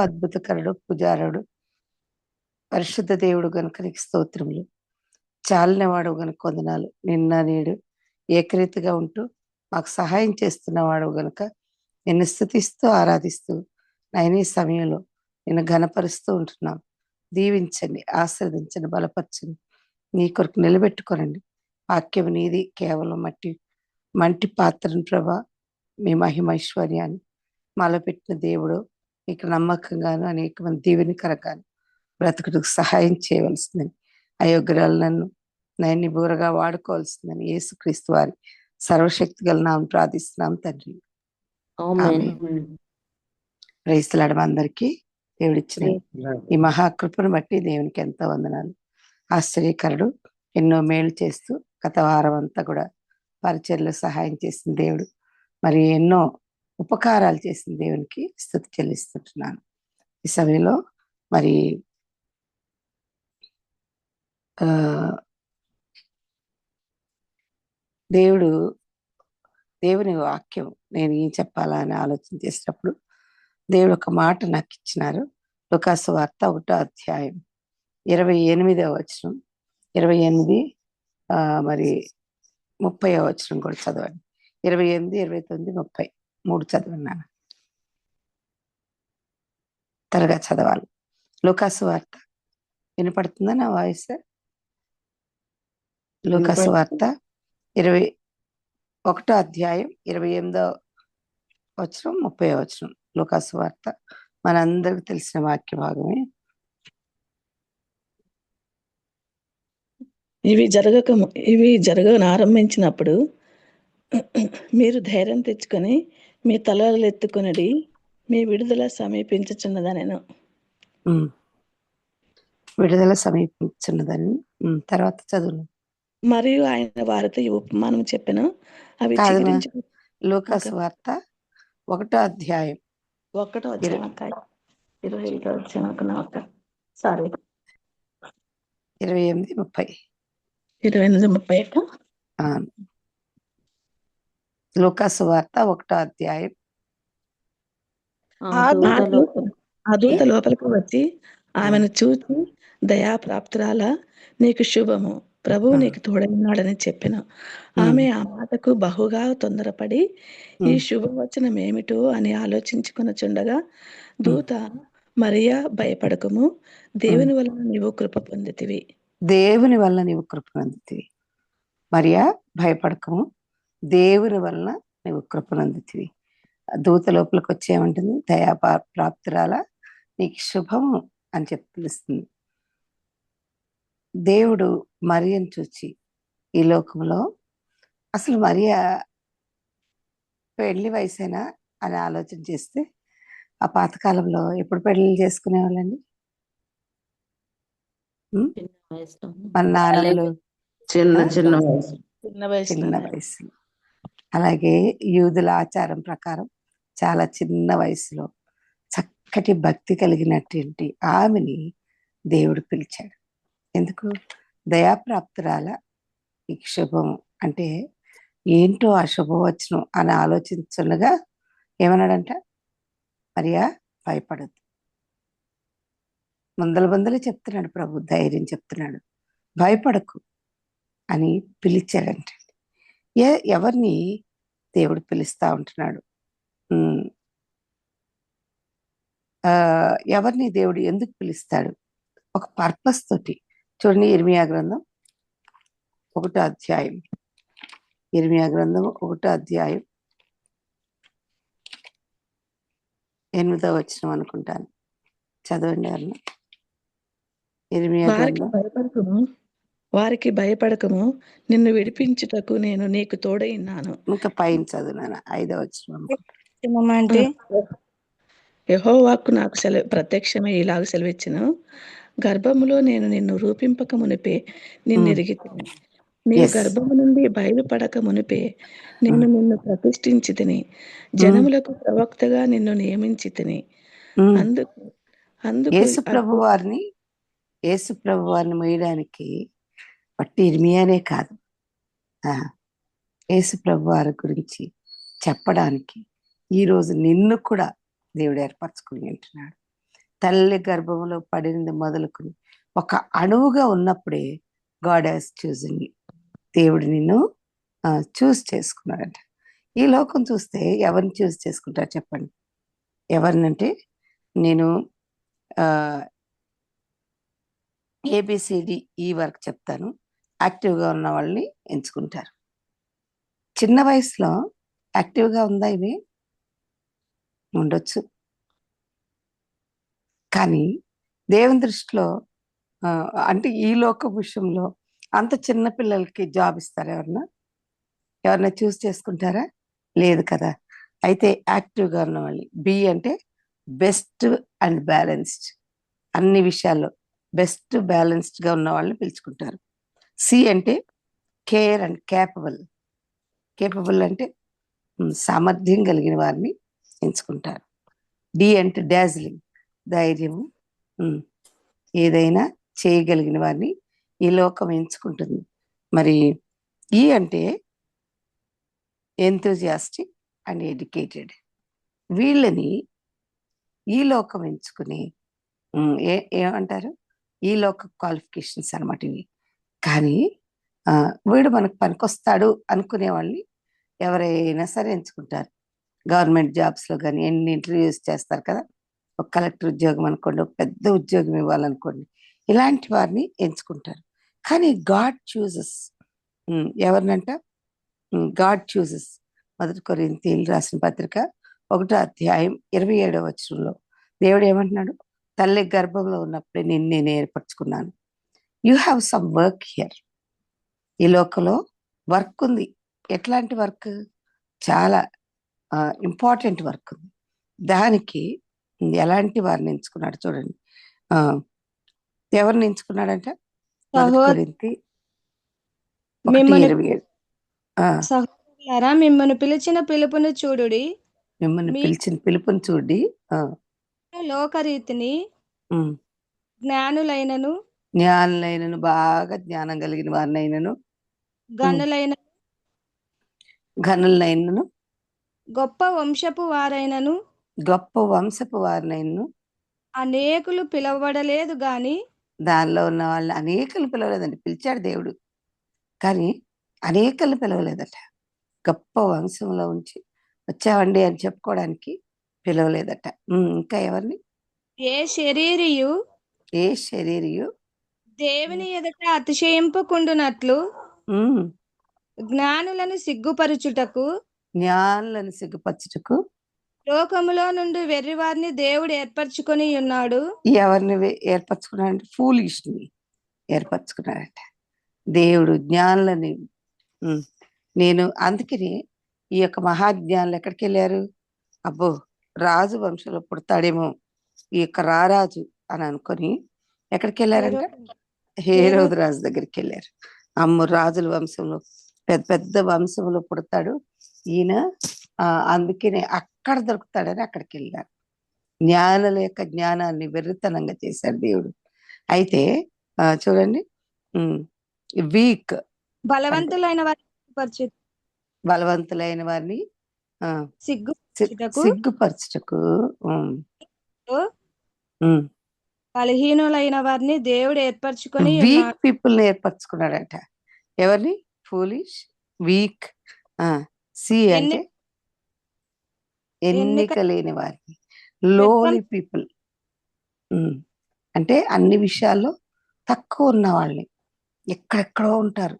అద్భుతకరుడు, పుజారుడు, పరిశుద్ధ దేవుడు గనుక నీకు స్తోత్రములు. చాలినవాడు గనుక వందనాలు. నిన్న నేడు ఏకరీతిగా ఉంటూ మాకు సహాయం చేస్తున్నవాడు గనుక నిన్ను స్తుతిస్తూ ఆరాధిస్తూ నైనా ఈ సమయంలో నిన్ను ఘనపరుస్తూ ఉంటున్నాం. దీవించండి, ఆశీర్వదించండి, బలపరచండి, నీ కొరకు నిలబెట్టుకోనండి. వాక్యం నీది, కేవలం మంటి పాత్రను ప్రభా, మీ మహిమైశ్వర్యాన్ని మాలో పెట్టిన దేవుడు మీకు నమ్మకంగాను అనేక మంది దీవెనకరంగాను బ్రతుకుటకు సహాయం చేయవలసిందని, అయోగ్యురాలు నన్ను బూరగా వాడుకోవాల్సిందని యేసుక్రీస్తు వారి సర్వశక్తి గల నామం ప్రార్థిస్తున్నాం తండ్రి. ప్రైస్తలాడమ అందరికీ దేవుడిచ్చిన ఈ మహాకృపను బట్టి దేవునికి ఎంతో వందనాలు. ఆశ్చర్యకరుడు, ఎన్నో మేలు చేస్తూ గత వారం అంతా కూడా పరిచర్లో సహాయం చేసిన దేవుడు, మరి ఎన్నో ఉపకారాలు చేసిన దేవునికి స్తుతి చెల్లిస్తుంటున్నాను. ఈ సమయంలో మరి దేవుని వాక్యం నేను ఏం చెప్పాలా అని ఆలోచన చేసినప్పుడు దేవుడు ఒక మాట నాకు ఇచ్చినారు. లూకాసు వార్త 1వ అధ్యాయం 28వ వచనం, 28 మరి 30వ వచనం కూడా చదవండి. 28, 29, 30 3 చదవన్నాను. త్వరగా చదవాలి. లూకాసు వార్త వినపడుతుందా నా వాయిస్? లూకాసు వార్త 21వ అధ్యాయం 28వ వచనం, 30వ వచనం. లూకాసు వార్త మనందరికి తెలిసిన వాక్య భాగమే. ఇవి జరగని ఆరంభించినప్పుడు మీరు ధైర్యం తెచ్చుకొని మీ తలలు ఎత్తుకొనిడి, మీ విడుదల సమీపించుచున్నదనెను. విడుదల సమీపించున్నదని తర్వాత చదువు. మరియు ఆయన వారితో ఈ ఉపమానం చెప్పెను. అవి లూకాసు వార్త 1వ అధ్యాయం 1వ అధ్యాయం 28వ వచనం. సారీ 28, 30. 28, 30. లూకాసు వార్త 1వ అధ్యాయం. ఆ దూత లోపలికి వచ్చి ఆమెను చూచి, దయాప్రాప్తురాల, నీకు శుభము, ప్రభువు నీకు తోడైనాడని చెప్పెను. ఆమె ఆ మాటకు బహుగా తొందరపడి ఈ శుభవచనం ఏమిటో అని ఆలోచించుకొనుచుండగా దూత, మరియా భయపడకము, దేవుని వలన నీవు కృప పొందితివి. దేవుని వలన నీవు కృప పొందితివి. మరియా భయపడకము, దేవుని వలన నీవు కృప పొందితివి. దూత లోపలికి వచ్చేమంటుంది, దయా ప్రాప్తురాల, నీకు శుభము అని చెప్పి పిలుస్తుంది. దేవుడు మరియను చూచి ఈ లోకంలో అసలు మరియా పెళ్లి వయసేనా అని ఆలోచన చేస్తే ఆ పాతకాలంలో ఎప్పుడు పెళ్లి చేసుకునేవాళ్ళండి? మన నాన్నలు చిన్న వయసు. అలాగే యూదుల ఆచారం ప్రకారం చాలా చిన్న వయసులో చక్కటి భక్తి కలిగినటువంటి ఆమెని దేవుడు పిలిచాడు. ఎందుకు? దయాప్రాప్తురాల, నీకు శుభం అంటే ఏంటో ఆ శుభవచనం అని ఆలోచించుండగా ఏమన్నాడంట, మరియా భయపడద్దు. ముందలు చెప్తున్నాడు ప్రభు, ధైర్యం చెప్తున్నాడు, భయపడకు అని పిలిచాడంట. ఎవరిని దేవుడు పిలుస్తా ఉంటున్నాడు? ఎవరిని దేవుడు ఎందుకు పిలుస్తాడు? ఒక పర్పస్ తోటి. చూడండి, ఇర్మియా గ్రంథం 1వ అధ్యాయం. ఇర్మియా గ్రంథం 1వ అధ్యాయం 8వ వచనం అనుకుంటాను. చదవండి అన్న. ఇర్మియా గ్రంథం. వారికి భయపడకము, నిన్ను విడిపించుటకు నేను నీకు తోడైనాను. ఇంకా పైన చదువునాను 5వ వచనం. యెహోవాకు నాకు ప్రత్యక్షమై ఇలాగ సెలవిచ్చెను, గర్భములో నేను నిన్ను రూపింపక మునిపే నిన్ను ఎరిగితిని, నీవు గర్భము నుండి బయలుపడక మునిపే నేను నిన్ను ప్రతిష్ఠించి తిని, జనములకు ప్రవక్తగా నిన్ను నియమించి తిని. అందుకు యేసు ప్రభు వారిని మోయడానికి బట్టి ఇర్మియానే కాదు, యేసు ప్రభు వారి గురించి చెప్పడానికి ఈరోజు నిన్ను కూడా దేవుడు ఏర్పరచుకుని ఉంటున్నాడు. తల్లి గర్భంలో పడినది మొదలుకొని ఒక అణువుగా ఉన్నప్పుడే గాడ్ హాస్ చూజన్ యు. దేవుడు నిన్ను చూస్ చేసుకున్నాడంట. ఈ లోకం చూస్తే ఎవరిని చూస్ చేసుకుంటారు చెప్పండి? ఎవరినంటే నేను ఏబిసిడి ఈ వరకు చెప్తాను. యాక్టివ్గా ఉన్న వాళ్ళని ఎంచుకుంటారు. చిన్న వయసులో యాక్టివ్గా ఉందా ఇవి? ఉండొచ్చు. కానీ దేవుని దృష్టిలో అంటే ఈ లోక విషయంలో అంత చిన్న పిల్లలకి జాబ్ ఇస్తారా? ఎవరన్నా చూస్ చేసుకుంటారా? లేదు కదా. అయితే యాక్టివ్గా ఉన్న వాళ్ళని, బి అంటే బెస్ట్ అండ్ బ్యాలెన్స్డ్, అన్ని విషయాల్లో బెస్ట్ బ్యాలెన్స్డ్గా ఉన్న వాళ్ళని పిలుచుకుంటారు. సి అంటే కేర్ అండ్ కేపబుల్. కేపబుల్ అంటే సామర్థ్యం కలిగిన వారిని ఎంచుకుంటారు. డి అంటే డాజిలింగ్, ధైర్యము, ఏదైనా చేయగలిగిన వారిని ఈ లోకం ఎంచుకుంటుంది. మరి ఈ అంటే ఎంతూజియాస్టిక్ అండ్ ఎడ్యుకేటెడ్. వీళ్ళని ఈ లోకం ఎంచుకుని ఏమంటారు? ఈ లోక క్వాలిఫికేషన్స్ అనమాట ఇవి. కానీ వీడు మనకు పనికొస్తాడు అనుకునే వాళ్ళని ఎవరైనా సరే ఎంచుకుంటారు. గవర్నమెంట్ జాబ్స్లో కానీ ఎన్ని ఇంటర్వ్యూస్ చేస్తారు కదా. ఒక కలెక్టర్ ఉద్యోగం అనుకోండి, ఒక పెద్ద ఉద్యోగం ఇవ్వాలనుకోండి, ఇలాంటి వారిని ఎంచుకుంటారు. కానీ గాడ్ చూజెస్ ఎవరినంట? God chooses. 1 కొరింథీయులు రాసిన పత్రిక 1వ అధ్యాయం 27వ వచనంలో దేవుడు ఏమంటున్నాడు? తల్లి గర్భంలో ఉన్నప్పుడే నేను ఏర్పరచుకున్నాను. You have some work here. ఈ లోకంలో వర్క్ ఉంది. ఎట్లాంటి వర్క్? చాలా ఇంపార్టెంట్ వర్క్ ఉంది. దానికి ఎలాంటి వారిని ఎంచుకున్నాడు చూడండి. ఎవరిని ఎంచుకున్నాడంట? 1 కొరింథీ 1:27. సహోదరులారా, మిమ్మల్ని పిలిచిన పిలుపును చూడుడి. మిమ్మల్ని పిలిచిన పిలుపుని చూడి. లోకరీతిని జ్ఞానులైనను, బాగా జ్ఞానం కలిగిన వారినైనను, ఘనులైనను, గొప్ప వంశపు వారినైనను అనేకులు పిలువబడలేదు గాని. దానిలో ఉన్న వాళ్ళు అనేకలు పిలవలేదండి. పిలిచాడు దేవుడు, కానీ అనేకలు పిలవలేదట. గొప్ప వంశంలో ఉంచి వచ్చావండి అని చెప్పుకోవడానికి పిలవలేదట. ఇంకా ఎవరిని? ఏ శరీరియు దేవుని ఎదుట అతిశయింపకుండునట్లు జ్ఞానులను సిగ్గుపరచుటకు లోకములో నుండి వెర్రివారిని దేవుడు ఏర్పరచుకొని ఉన్నాడు. ఎవరిని ఏర్పరచుకున్నాడంటే? ఫూలిష్ని ఏర్పరచుకున్నాడట దేవుడు, జ్ఞానులని. నేను అందుకని ఈ యొక్క మహాజ్ఞానులు ఎక్కడికి వెళ్ళారు? అబ్బో, రాజు వంశంలో పుడతాడేమో ఈ యొక్క రారాజు అని అనుకొని ఎక్కడికి వెళ్ళారంట? హేరోదు రాజు దగ్గరికి వెళ్ళారు. అమ్మ, రాజుల వంశంలో పెద్ద పెద్ద వంశంలో పుడతాడు ఈయన, అందుకనే అక్కడ దొరుకుతాడని అక్కడికి వెళ్ళారు. జ్ఞానుల యొక్క జ్ఞానాన్ని వెర్రితనంగా చేశాడు దేవుడు. అయితే చూడండి, వీక్ బలవంతులైన వారిని సిగ్గుపరచుటకు, బలహీనులైన వారిని దేవుడు ఏర్పరచుకొని వీక్ పీపుల్ ని ఏర్పరచుకున్నాడంట. ఎవరిని? Foolish, week. సి అంటే ఎన్నిక లేని వారిని, లోలీ పీపుల్. అంటే అన్ని విషయాల్లో తక్కువ ఉన్న వాళ్ళని, ఎక్కడెక్కడో ఉంటారు,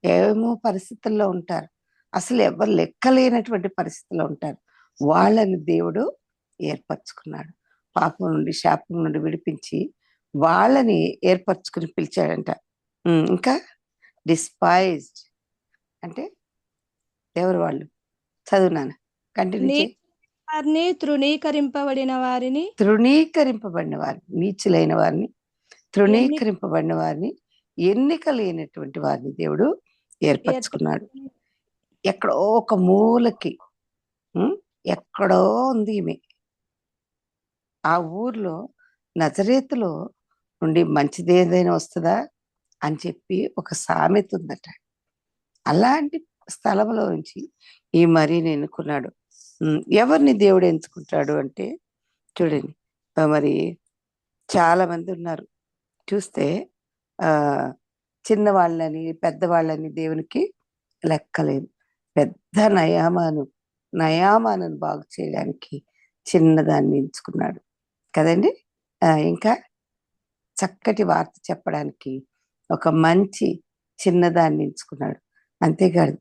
ఏమో పరిస్థితుల్లో ఉంటారు, అసలు ఎవరు లెక్కలేనటువంటి పరిస్థితుల్లో ఉంటారు. వాళ్ళని దేవుడు ఏర్పరచుకున్నాడు. పాపం నుండి, శాపం నుండి విడిపించి వాళ్ళని ఏర్పరచుకుని పిలిచాడంట. ఇంకా డిస్పైజ్డ్ అంటే ఎవరు వాళ్ళు? చదువునాను, కంటిన్యూ. తృణీకరింపబడిన వారిని, నీచులైన వారిని, తృణీకరింపబడిన వారిని, ఎన్నిక లేనటువంటి వారిని దేవుడు ఏర్పరచుకున్నాడు. ఎక్కడో ఒక మూలకి, ఎక్కడో ఉంది ఈమె. ఆ ఊర్లో నజరేతులో నుండి మంచిది ఏదైనా వస్తుందా అని చెప్పి ఒక సామెత ఉందట. అలాంటి స్థలంలో నుంచి ఈ మరీని ఎన్నుకున్నాడు. ఎవరిని దేవుడు ఎంచుకుంటాడు అంటే చూడండి, మరి చాలా మంది ఉన్నారు. చూస్తే ఆ చిన్నవాళ్ళని, పెద్దవాళ్ళని దేవునికి లెక్కలేదు. పెద్ద నయామాను బాగు చేయడానికి చిన్నదాన్ని ఎంచుకున్నాడు కదండి. ఇంకా చక్కటి వార్త చెప్పడానికి ఒక మంచి చిన్నదాన్ని ఎంచుకున్నాడు. అంతేకాదు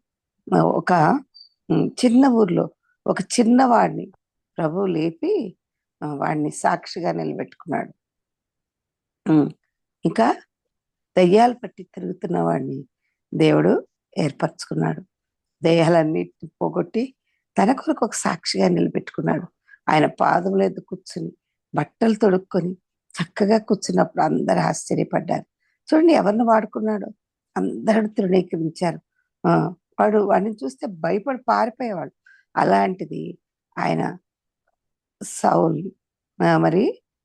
ఒక చిన్న ఊర్లో ఒక చిన్నవాడిని ప్రభు లేపి వాడిని సాక్షిగా నిలబెట్టుకున్నాడు. ఇంకా దయ్యాలు పట్టి తిరుగుతున్న వాడిని దేవుడు ఏర్పరచుకున్నాడు. దయ్యాలన్నిటిని పోగొట్టి తన కొరకు ఒక సాక్షిగా నిలబెట్టుకున్నాడు. ఆయన పాదముల మీద కూర్చుని బట్టలు తొడుక్కొని చక్కగా కూర్చున్నప్పుడు అందరూ ఆశ్చర్యపడ్డారు. చూడండి ఎవరిని వాడుకున్నాడు. అందరూ తృణీకరించారు. వాడిని చూస్తే భయపడి పారిపోయేవాడు. అలాంటిది ఆయన సౌలు మరి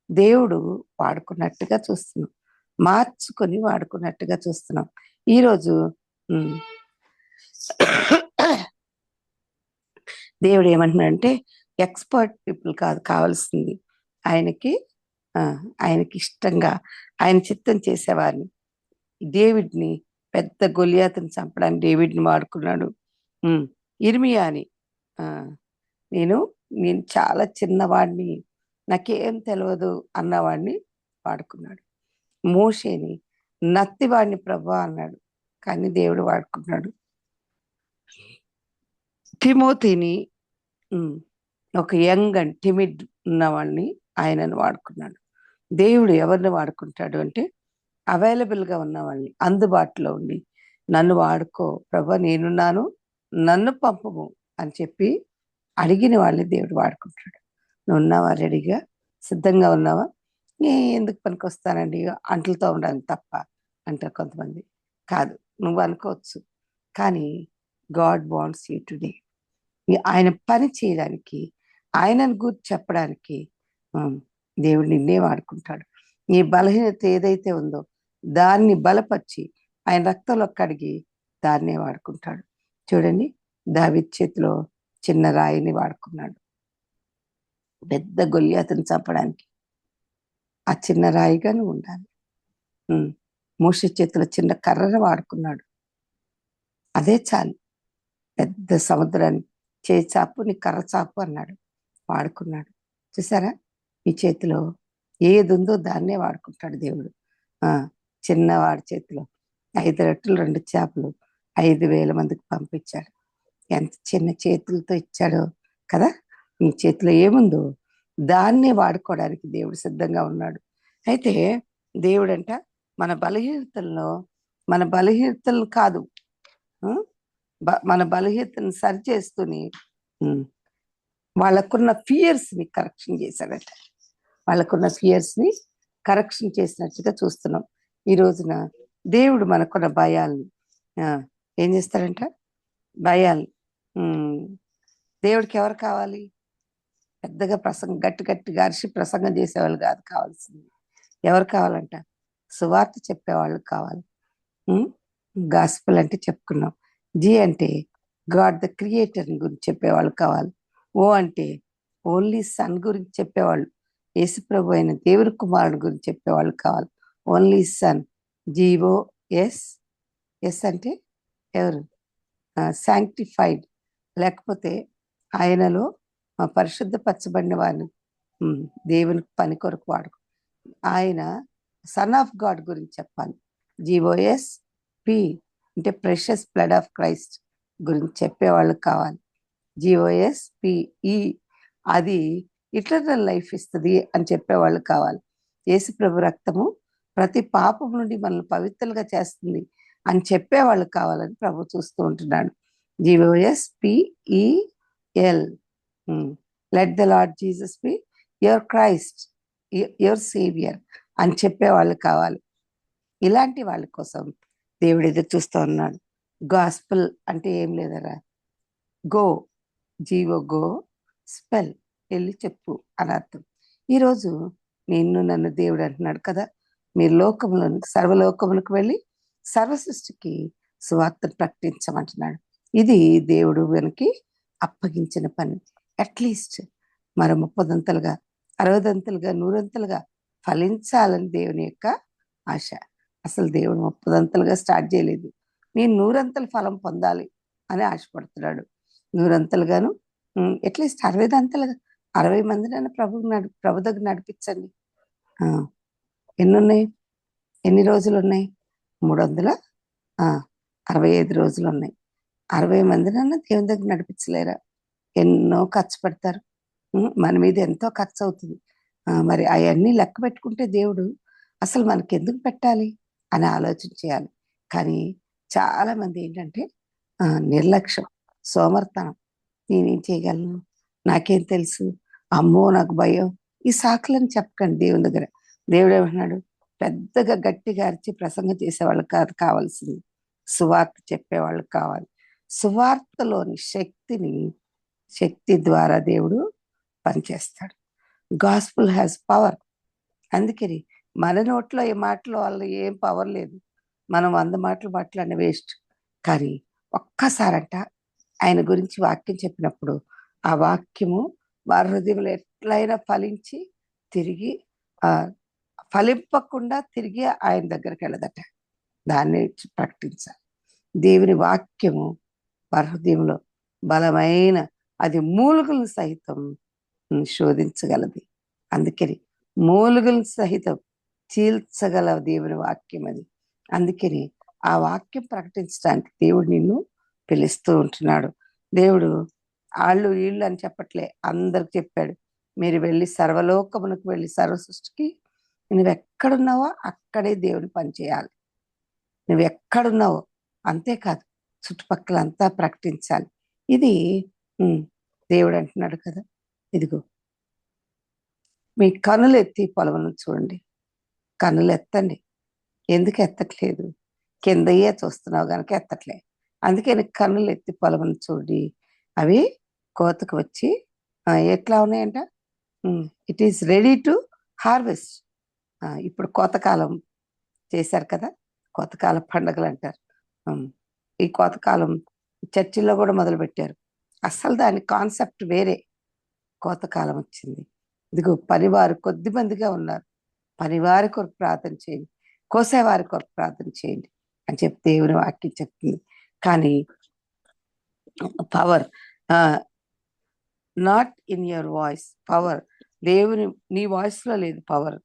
దేవుడు వాడుకున్నట్టుగా చూస్తున్నాం. మార్చుకొని వాడుకున్నట్టుగా చూస్తున్నాం. ఈరోజు దేవుడు ఏమంటున్నాడంటే ఎక్స్పర్ట్ పీపుల్ కాదు కావాల్సింది, ఆయనకి ఇష్టంగా ఆయన చిత్తం చేసేవారిని. డేవిడ్ని పెద్ద గొలియాతుని చంపడానికి డేవిడ్ని వాడుకున్నాడు. ఇర్మియాని నేను చాలా చిన్నవాడిని, నాకేం తెలియదు అన్నవాడిని వాడుకున్నాడు. మోషేని నత్తివాడిని ప్రభా అన్నాడు, కానీ దేవుడు వాడుకున్నాడు. తిమోతిని ఒక యంగ్ అండ్ టిమిడ్ ఉన్నవాడిని ఆయనను వాడుకున్నాడు. దేవుడు ఎవరిని వాడుకుంటాడు అంటే అవైలబుల్గా ఉన్న వాళ్ళని, అందుబాటులో ఉండి నన్ను వాడుకో ప్రభా, నేనున్నాను, నన్ను పంపము అని చెప్పి అడిగిన వాళ్ళని దేవుడు వాడుకుంటాడు. నువ్వు ఉన్నావా? రెడీగా సిద్ధంగా ఉన్నావా? ఎందుకు పనికి వస్తానండి, అంట్లతో ఉండడానికి తప్ప అంటారు కొంతమంది. కాదు, నువ్వు అనుకోవచ్చు, కానీ గాడ్ వాంట్స్ యూ టుడే. ఆయన పని చేయడానికి, ఆయనను గురించి చెప్పడానికి దేవుడు నిన్నే వాడుకుంటాడు. నీ బలహీనత ఏదైతే ఉందో దాన్ని బలపరిచి ఆయన రక్తంలో కడిగి దాన్నే వాడుకుంటాడు. చూడండి, దావీదు చేతిలో చిన్న రాయిని వాడుకున్నాడు పెద్ద గొలియాతుని చంపడానికి. ఆ చిన్న రాయిగా నువ్వు ఉండాలి. మోషే చేతిలో చిన్న కర్రను వాడుకున్నాడు, అదే చాలు. పెద్ద సముద్రాన్ని చేయి చాపు, నీ కర్ర చాపు అన్నాడు, వాడుకున్నాడు. చూసారా, ఈ చేతిలో ఏది ఉందో దాన్నే వాడుకుంటాడు దేవుడు. చిన్నవాడి చేతిలో 5 రొట్టెలు 2 చేపలు 5,000 మందికి పంపించాడు. ఎంత చిన్న చేతులతో ఇచ్చాడో కదా. నీ చేతిలో ఏముందో దాన్నే వాడుకోవడానికి దేవుడు సిద్ధంగా ఉన్నాడు. అయితే దేవుడంట మన బలహీనతలను కాదు, మన బలహీనతను సరిచేస్తూని వాళ్ళకున్న ఫియర్స్ని కరెక్షన్ చేశాడట. వాళ్ళకున్న ఫియర్స్ని కరెక్షన్ చేసినట్టుగా చూస్తున్నాం. ఈ రోజున దేవుడు మనకున్న భయాల్ని ఏం చేస్తాడంట? భయాలు. దేవుడికి ఎవరు కావాలి? పెద్దగా గట్టిగా అరిచి ప్రసంగం చేసేవాళ్ళు కాదు కావాల్సింది. ఎవరు కావాలంట? సువార్త చెప్పేవాళ్ళు కావాలి. గాస్పెల్ అంటే చెప్పుకున్నాం. జీ అంటే గాడ్ ద క్రియేటర్ గురించి చెప్పేవాళ్ళు కావాలి. ఓ అంటే ఓన్లీ సన్ గురించి చెప్పేవాళ్ళు, యేసుప్రభు అయిన దేవుని కుమారుడు గురించి చెప్పేవాళ్ళు కావాలి. Only sun, GOS. ఎస్ అంటే ఎవరు? శాంక్టిఫైడ్, లేకపోతే ఆయనలో పరిశుద్ధపరచబడిన వారిని దేవుని పని కొరకు వాడుకో. ఆయన సన్ ఆఫ్ గాడ్ గురించి చెప్పాలి. GOSP అంటే ప్రెషస్ బ్లడ్ ఆఫ్ క్రైస్ట్ గురించి చెప్పేవాళ్ళు కావాలి. GOSPE అది ఇటర్నల్ లైఫ్ ఇస్తుంది అని చెప్పేవాళ్ళు కావాలి. యేసుప్రభు రక్తము ప్రతి పాపం నుండి మనల్ని పవిత్రులుగా చేస్తుంది అని చెప్పేవాళ్ళు కావాలని ప్రభు చూస్తూ ఉంటున్నాడు. GOSPEL let the Lord Jesus be your Christ, your saviour అని చెప్పేవాళ్ళు కావాలి. ఇలాంటి వాళ్ళ కోసం దేవుడు ఎదురు చూస్తూ ఉన్నాడు. గాస్పెల్ అంటే ఏం లేదరా, గో, GO స్పెల్, వెళ్ళి చెప్పు అని అర్థం. ఈరోజు నన్ను దేవుడు అంటున్నాడు కదా, మీరు సర్వలోకములకు వెళ్ళి సర్వ సృష్టికి సువార్తను ప్రకటించమంటున్నాడు. ఇది దేవుడు వెనక్కి అప్పగించిన పని. అట్లీస్ట్ మరి 30 దంతలుగా 60 దంతలుగా 100 దంతలుగా ఫలించాలని దేవుని యొక్క ఆశ. అసలు దేవుడు 30 స్టార్ట్ చేయలేదు. నేను 100 ఫలం పొందాలి అని ఆశపడుతున్నాడు. 100 అట్లీస్ట్ 60 మందినైనా ప్రభు దగ్గర నడిపించండి. ఆ, ఎన్నున్నాయి? ఎన్ని రోజులు ఉన్నాయి? 365 రోజులు ఉన్నాయి. 60 మందినైనా దేవుని దగ్గర నడిపించలేరా? ఎన్నో ఖర్చు పెడతారు. మన మీద ఎంతో ఖర్చు అవుతుంది. మరి అవన్నీ లెక్క పెట్టుకుంటే దేవుడు అసలు మనకి ఎందుకు పెట్టాలి అని ఆలోచన చేయాలి. కానీ చాలా మంది ఏంటంటే నిర్లక్ష్యం, సోమర్తనం. నేనేం చేయగలను, నాకేం తెలుసు, అమ్మో నాకు భయం, ఈ సాకులని చెప్పకండి దేవుని దగ్గర. దేవుడు ఏమంటున్నాడు? పెద్దగా గట్టిగా అరిచి ప్రసంగం చేసేవాళ్ళు కాదు కావాల్సింది, సువార్త చెప్పేవాళ్ళు కావాలి. సువార్తలోని శక్తి ద్వారా దేవుడు పనిచేస్తాడు. Gospel has power. అందుకని మన నోట్లో ఈ మాటల వల్ల ఏం పవర్ లేదు. మనం 100 మాటలు మాట్లాడిన వేస్ట్. కానీ ఒక్కసారంట ఆయన గురించి వాక్యం చెప్పినప్పుడు ఆ వాక్యము వారి హృదయంలో ఎట్లయినా ఫలించి తిరిగి ఫలింపకుండా తిరిగి ఆయన దగ్గరికి వెళ్ళదట. దాన్ని ప్రకటించాలి. దేవుని వాక్యము వారి హృదయంలో బలమైన, అది మూలుగులు సహితం శోధించగలది. అందుకని మూలుగులు సహితం చీల్చగల దేవుని వాక్యం అది. అందుకని ఆ వాక్యం ప్రకటించడానికి దేవుడు నిన్ను పిలుస్తూ ఉంటున్నాడు. దేవుడు వాళ్ళు వీళ్ళు అని చెప్పట్లే, అందరికి చెప్పాడు. మీరు వెళ్ళి సర్వలోకమునకు వెళ్ళి సర్వ సృష్టికి నువ్వెక్కడున్నావో అక్కడే దేవుని పని చేయాలి. నువ్వెక్కడున్నావో అంతేకాదు, చుట్టుపక్కల అంతా ప్రకటించాలి. ఇది దేవుడు అంటున్నాడు కదా, ఇదిగో మీ కనులు ఎత్తి పొలమును చూడండి. కనులు ఎత్తండి. ఎందుకు ఎత్తట్లేదు? కిందయ్యే చూస్తున్నావు కనుక ఎత్తట్లే. అందుకని కన్నులు ఎత్తి పొలమును చూడి, అవి కోతకు వచ్చి ఎట్లా ఉన్నాయంట, it is ready to harvest. ఇప్పుడు కోతకాలం చేశారు కదా, కోతకాల పండుగలు అంటారు. ఈ కోతకాలం చర్చిల్లో కూడా మొదలు పెట్టారు. అసలు దాని కాన్సెప్ట్ వేరే. కోతకాలం వచ్చింది, ఇదిగో పనివారు కొద్ది మందిగా ఉన్నారు, పనివారి కొరకు ప్రార్థన చేయండి, కోసేవారి కొరకు ప్రార్థన చేయండి అని చెప్పి దేవుని వాక్యం చెప్తుంది. కానీ power not in your voice. Power దేవుని నీ వాయిస్ లో లేదు power.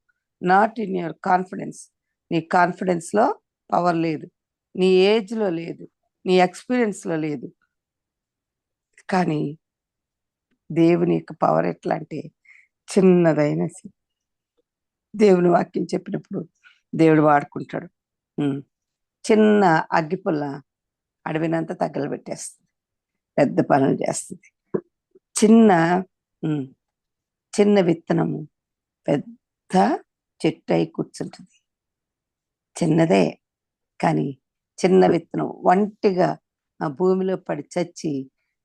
Not in your confidence. నీ కాన్ఫిడెన్స్ లో పవర్ లేదు, నీ ఏజ్ లో లేదు, నీ ఎక్స్పీరియన్స్ లో లేదు. కానీ దేవుని యొక్క పవర్ ఎట్లా అంటే చిన్నదైన దేవుని వాక్యం చెప్పినప్పుడు దేవుడు వాడుకుంటాడు. చిన్న అగ్గిపుల్ల అడవినంతా తగలబెట్టేస్తుంది, పెద్ద పనులు చేస్తుంది. చిన్న విత్తనము పెద్ద చెట్టు అయి కూర్చుంటుంది. చిన్నదే కానీ చిన్న విత్తనం ఒంటిగా భూమిలో పడి చచ్చి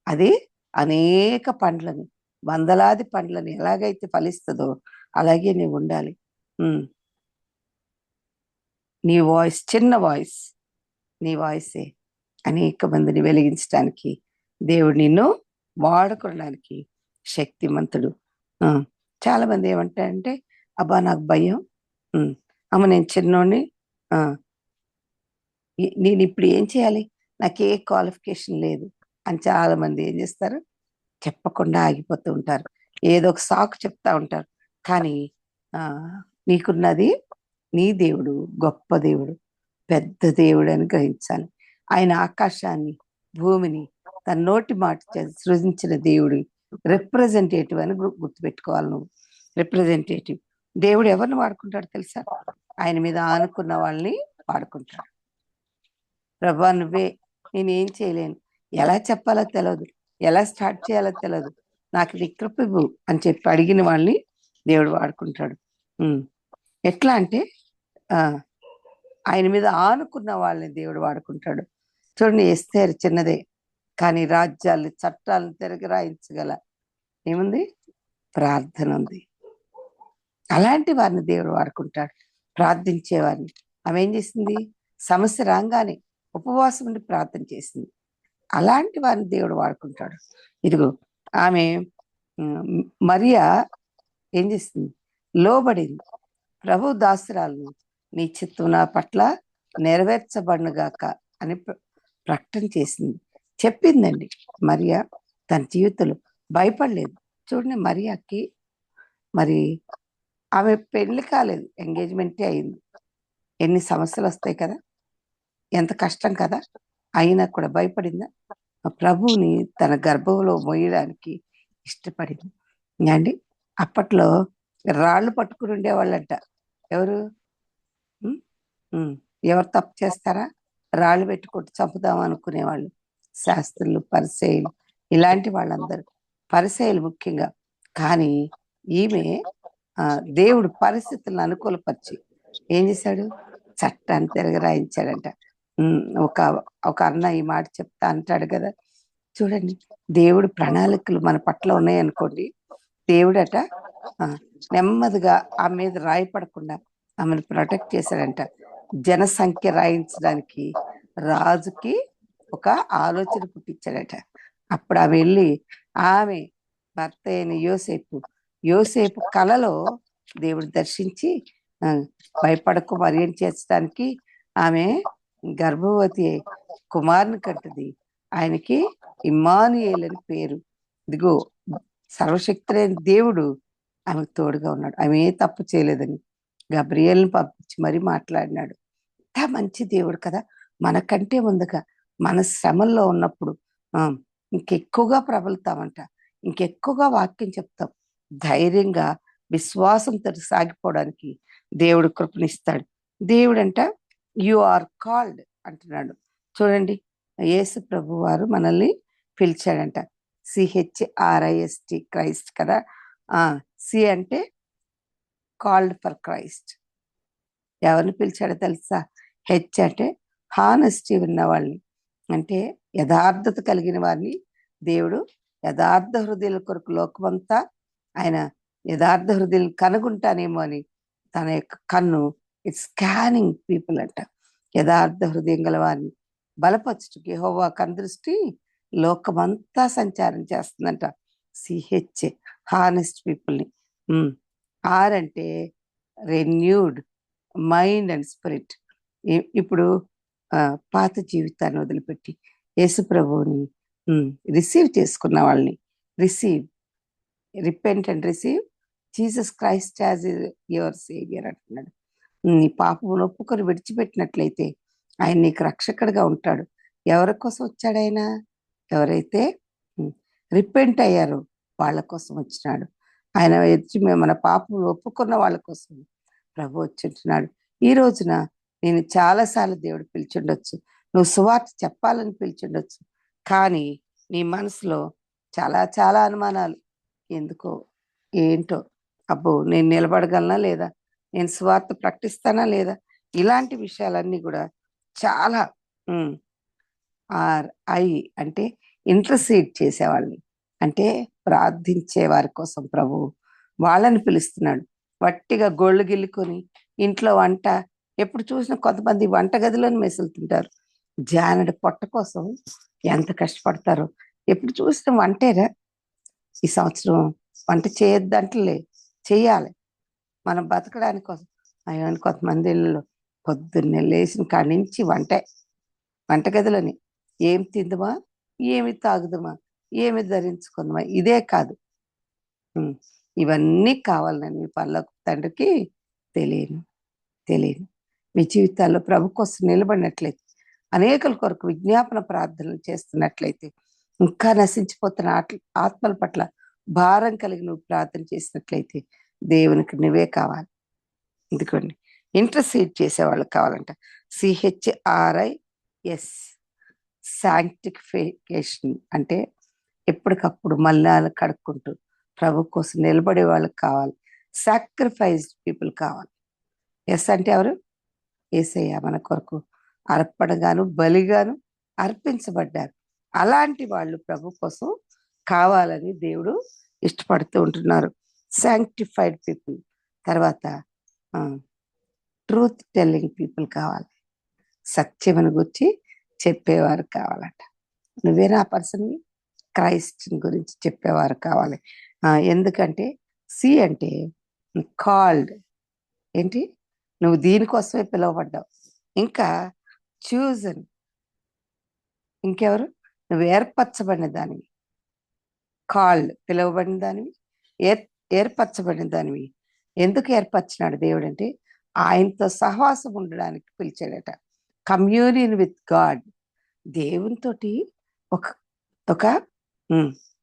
అది అనేక పండ్లని, వందలాది పండ్లని ఎలాగైతే ఫలిస్తుందో అలాగే నీవు ఉండాలి. నీ వాయిస్ చిన్న వాయిస్, నీ వాయిసే అనేక మందిని వెలిగించడానికి దేవుడు నిన్ను వాడుకోవడానికి శక్తిమంతుడు. చాలా మంది ఏమంటారంటే, అబ్బా నాకు భయం, అమ్మ నేను చిన్నోడిని, నేను ఇప్పుడు ఏం చేయాలి, నాకు ఏ క్వాలిఫికేషన్ లేదు అని చాలా మంది ఏం చేస్తారు, చెప్పకుండా ఆగిపోతూ ఉంటారు. ఏదో ఒక సాకు చెప్తా ఉంటారు. కానీ నీకున్నది నీ దేవుడు గొప్ప దేవుడు, పెద్ద దేవుడు అని గ్రహించాలి. ఆయన ఆకాశాన్ని భూమిని తన నోటి మాట సృజించిన దేవుడు రిప్రజెంటేటివ్ అని గుర్తుపెట్టుకోవాలి. నువ్వు రిప్రజెంటేటివ్. దేవుడు ఎవరిని వాడుకుంటాడు తెలుసా? ఆయన మీద ఆనుకున్న వాళ్ళని వాడుకుంటాడు. ప్రభా నువ్వే, నేనేం చేయలేను, ఎలా చెప్పాలో తెలియదు, ఎలా స్టార్ట్ చేయాలో తెలియదు, నాకు నీ కృప ఇవ్వు అని చెప్పి అడిగిన వాళ్ళని దేవుడు వాడుకుంటాడు. ఎట్లా అంటే ఆయన మీద ఆనుకున్న వాళ్ళని దేవుడు వాడుకుంటాడు. చూడండి, ఎస్తేరు చిన్నదే కానీ రాజ్యాలు చట్టాలను తిరిగి రాయించగల ఏముంది, ప్రార్థన ఉంది. అలాంటి వారిని దేవుడు వాడుకుంటాడు, ప్రార్థించే వారిని. ఆమె ఏం చేసింది, సమస్య రాగానే ఉపవాసం ఉండి ప్రార్థన చేసింది. అలాంటి వారిని దేవుడు వాడుకుంటాడు. ఇదిగో ఆమె మరియా ఏం చేసింది, లోబడింది. ప్రభు దాసురాలను, నీ చిత్తం నా పట్ల నెరవేర్చబడునుగాక అని ప్రకటన చేసింది, చెప్పిందండి. మరియా తన జీవితంలో భయపడలేదు. చూడండి, మరియాకి మరి ఆమె పెళ్లి కాలేదు, ఎంగేజ్మెంటే అయింది. ఎన్ని సమస్యలు వస్తాయి కదా, ఎంత కష్టం కదా, అయినా కూడా భయపడిందా? ఆ ప్రభువుని తన గర్భంలో మోయడానికి ఇష్టపడింది అండి. అప్పట్లో రాళ్ళు పట్టుకుని ఉండేవాళ్ళంట. ఎవరు? ఉమ్, ఉమ్, ఎవరు తప్పు చేస్తారా రాళ్ళు పెట్టుకుంటూ చంపుదాం అనుకునేవాళ్ళు శాస్త్రులు, పరిసయ్యులు, ఇలాంటి వాళ్ళందరూ. పరిసయ్యులు ముఖ్యంగా. కానీ ఈమె దేవుడు పరిస్థితులను అనుకూలపరిచి ఏం చేశాడు? చట్టాన్ని తిరగరాయించాడంట. ఒక ఒక అన్న ఈ మాట చెప్తా అంటాడు కదా, చూడండి, దేవుడు ప్రణాళికలు మన పట్ల ఉన్నాయనుకోండి, దేవుడట నెమ్మదిగా ఆమె మీద రాయపడకుండా ఆమెను ప్రొటెక్ట్ చేశాడంట. జనసంఖ్య రాయించడానికి రాజుకి ఒక ఆలోచన పుట్టించాడట. అప్పుడు ఆమె వెళ్ళి ఆమె భర్త అయిన యోసేపు కలలో దేవుడు దర్శించి భయపడకు మరి ఏం చేర్చడానికి ఆమె గర్భవతి కుమారుని కంటది, ఆయనకి ఇమ్మానుయేల్ అని పేరు. ఇదిగో సర్వశక్తులైన దేవుడు ఆమెకు తోడుగా ఉన్నాడు. ఆమె ఏ తప్పు చేయలేదని గబ్రియేల్ని పంపించి మరీ మాట్లాడినాడు. ఎంత మంచి దేవుడు కదా. మనకంటే ముందుగా మన శ్రమల్లో ఉన్నప్పుడు ఇంకెక్కువగా ప్రబలుతామంట, ఇంకెక్కువగా వాక్యం చెప్తాం. ధైర్యంగా విశ్వాసంతో సాగిపోవడానికి దేవుడు కృపణిస్తాడు. దేవుడంట యు ఆర్ కాల్డ్ అంటున్నాడు. చూడండి, యేసు ప్రభు వారు మనల్ని పిలిచాడంట. CHRIST, క్రైస్ట్ కదా. సి అంటే కాల్డ్ ఫర్ క్రైస్ట్. ఎవరిని పిలిచాడో తెలుసా? హెచ్ అంటే హానెస్టీ ఉన్న వాళ్ళని, అంటే యథార్థత కలిగిన వారిని దేవుడు యథార్థ హృదయాల కొరకు లోకమంతా ఆయన యథార్థ హృదయం కనుగొంటానేమో అని తన యొక్క కన్ను ఇట్స్ స్కానింగ్ పీపుల్ అంట. యథార్థ హృదయం గల వారిని బలపరచుటకు యెహోవా కనుదృష్టి లోకమంతా సంచారం చేస్తుందంట. CH హానెస్ట్ పీపుల్ని. ఆర్ అంటే రెన్యూడ్ మైండ్ అండ్ స్పిరిట్. ఇప్పుడు పాత జీవితాన్ని వదిలిపెట్టి యేసు ప్రభువుని రిసీవ్ చేసుకున్న వాళ్ళని, repent and receive Jesus Christ as your saviour అంటున్నాడు. నీ పాపమును ఒప్పుకొని విడిచిపెట్టినట్లయితే ఆయన నీకు రక్షకుడిగా ఉంటాడు. ఎవరి కోసం వచ్చాడు ఆయన? ఎవరైతే రిపెంట్ అయ్యారో వాళ్ళ కోసం వచ్చినాడు ఆయన. మన పాపములు ఒప్పుకున్న వాళ్ళ కోసం ప్రభు వచ్చింటున్నాడు. ఈ రోజున నేను చాలాసార్లు దేవుడు పిలిచుండొచ్చు, నువ్వు సువార్త చెప్పాలని పిలిచుండొచ్చు, కానీ నీ మనసులో చాలా చాలా అనుమానాలు. ఎందుకో ఏంటో, అబ్బో నేను నిలబడగలనా లేదా, నేను సువార్త ప్రకటిస్తానా లేదా, ఇలాంటి విషయాలన్నీ కూడా చాలా ఐ అంటే ఇంటర్సీడ్ చేసేవాళ్ళని, అంటే ప్రార్థించే వారి కోసం ప్రభు వాళ్ళని పిలుస్తున్నాడు. వట్టిగా గోళ్ళు గిల్లుకొని ఇంట్లో వంట, ఎప్పుడు చూసినా కొంతమంది వంట గదిలోని మెసులుతుంటారు. జానడి పొట్ట కోసం ఎంత కష్టపడతారో. ఎప్పుడు చూసినా వంటేరా. ఈ సంవత్సరం వంట చేయొద్దంటలే, చెయ్యాలి మనం బతకడానికి కోసం. అయ్యో కొంతమంది ఇళ్ళలో పొద్దున్నే లేచిన కాడి నుంచి వంటగదిలోని ఏం తిందుమా, ఏమి తాగుదుమా, ఏమి ధరించుకుందామా, ఇదే కాదు. ఇవన్నీ కావాలని మీ పరలోక తండ్రికి తెలియను. మీ జీవితాల్లో ప్రభు కోసం నిలబడినట్లయితే, అనేకుల కొరకు విజ్ఞాపన ప్రార్థనలు చేస్తున్నట్లయితే, ఇంకా నశించిపోతున్న ఆత్మల పట్ల భారం కలిగి నువ్వు ప్రార్థన చేసినట్లయితే దేవునికి నువ్వే కావాలి. ఎందుకండి ఇంటర్సీడ్ చేసేవాళ్ళు కావాలంట. CHRIS శాంక్టిఫికేషన్ అంటే ఎప్పటికప్పుడు మల్లాలు కడుక్కుంటూ ప్రభు కోసం నిలబడే వాళ్ళకి కావాలి. సాక్రిఫైస్డ్ పీపుల్ కావాలి. ఎస్ అంటే ఎవరు? యేసయ్య మన కొరకు అర్పణగాను బలిగాను అర్పించబడ్డారు. అలాంటి వాళ్ళు ప్రభు కోసం కావాలని దేవుడు ఇష్టపడుతూ ఉంటున్నారు. Sanctified people. తర్వాత ట్రూత్ టెల్లింగ్ పీపుల్ కావాలి. సత్యమును గురించి చెప్పేవారు కావాలట. నువ్వేనా ఆ పర్సన్ని? క్రైస్ట్ గురించి చెప్పేవారు కావాలి. ఎందుకంటే సి అంటే కాల్డ్, ఏంటి? నువ్వు దీనికోసమే పిలువబడ్డావు. ఇంకా చూజన్, ఇంకెవరు? నువ్వు ఏర్పరచబడిన దానివి. కాల్డ్, పిలువబడిన దానివి. ఏర్ ఏర్పరచబడిన దానివి. ఎందుకు ఏర్పరిచినాడు దేవుడు అంటే ఆయనతో సహవాసం ఉండడానికి పిలిచాడట. కమ్యూనియన్ విత్ గాడ్, దేవునితోటి ఒక ఒక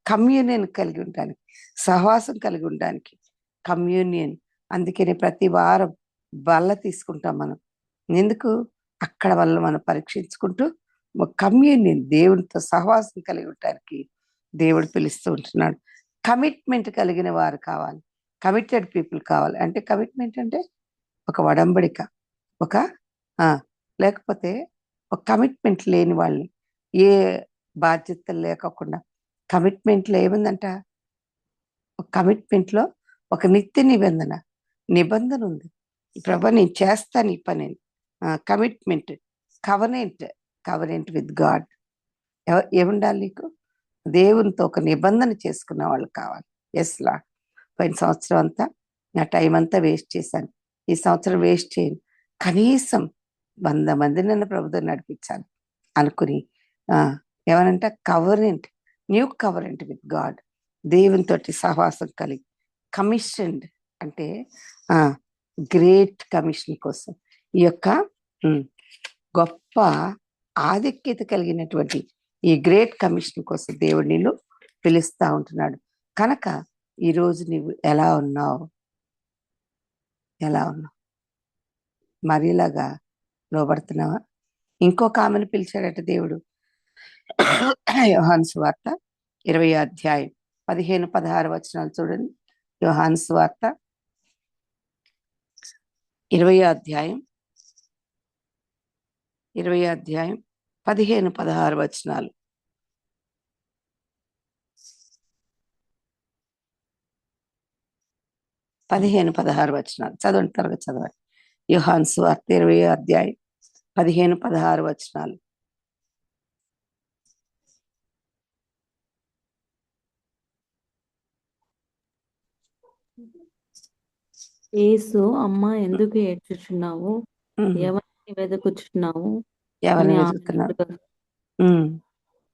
కమ్యూనియన్ కలిగి ఉండడానికి, సహవాసం కలిగి ఉండడానికి. కమ్యూనియన్. అందుకని ప్రతి వారం బల్ల తీసుకుంటాం మనం. ఎందుకు? అక్కడ వల్ల మనం పరీక్షించుకుంటూ కమ్యూనియన్, దేవునితో సహవాసం కలిగి ఉండడానికి దేవుడు పిలుస్తూ ఉంటున్నాడు. కమిట్మెంట్ కలిగిన వారు కావాలి, కమిటెడ్ పీపుల్ కావాలి. అంటే కమిట్మెంట్ అంటే ఒక ఒడంబడిక, ఒక లేకపోతే ఒక కమిట్మెంట్ లేని వాళ్ళని, ఏ బాధ్యతలు లేకోకుండా. కమిట్మెంట్లో ఏముందంట? ఒక కమిట్మెంట్లో ఒక నిత్య నిబంధన ఉంది. ప్రభా నేను చేస్తాను ఈ పని. Commitment, covenant with God. ఏముండాలి నీకు? దేవునితో ఒక నిబంధన చేసుకున్న వాళ్ళు కావాలి. ఎస్ లా. పోయిన సంవత్సరం అంతా నా టైం అంతా వేస్ట్ చేశాను, ఈ సంవత్సరం వేస్ట్ చేయను, కనీసం 100 మంది నన్ను ప్రభుత్వం నడిపించాలి అనుకుని ఏమనంట? న్యూ కవరెంట్ విత్ గాడ్, దేవునితోటి సహవాసం కలిగి. కమిషన్డ్ అంటే గ్రేట్ కమిషన్ కోసం, ఈ యొక్క గొప్ప ఆధిక్యత కలిగినటువంటి ఈ గ్రేట్ కమిషన్ కోసం దేవుడు నిన్ను పిలుస్తా ఉంటున్నాడు. కనుక ఈరోజు నీవు ఎలా ఉన్నావు? మరీలాగా లోబడుతున్నావా? ఇంకొక ఆమెను పిలిచాడట దేవుడు. యోహాను సువార్త 20వ అధ్యాయం 15-16 వచనాలు చూడండి. యోహాను సువార్త 20వ అధ్యాయం 15-16 వచనాలు. చదవండి, త్వరగా చదవండి. యోహాను సువార్త 20వ అధ్యాయం 15-16 వచనాలు. యేసు, అమ్మా ఎందుకు ఏడ్చుచున్నావు? ఎవరిని వెతుకుచున్నావు? ఎవరిని అని వెతుకుతున్నారు?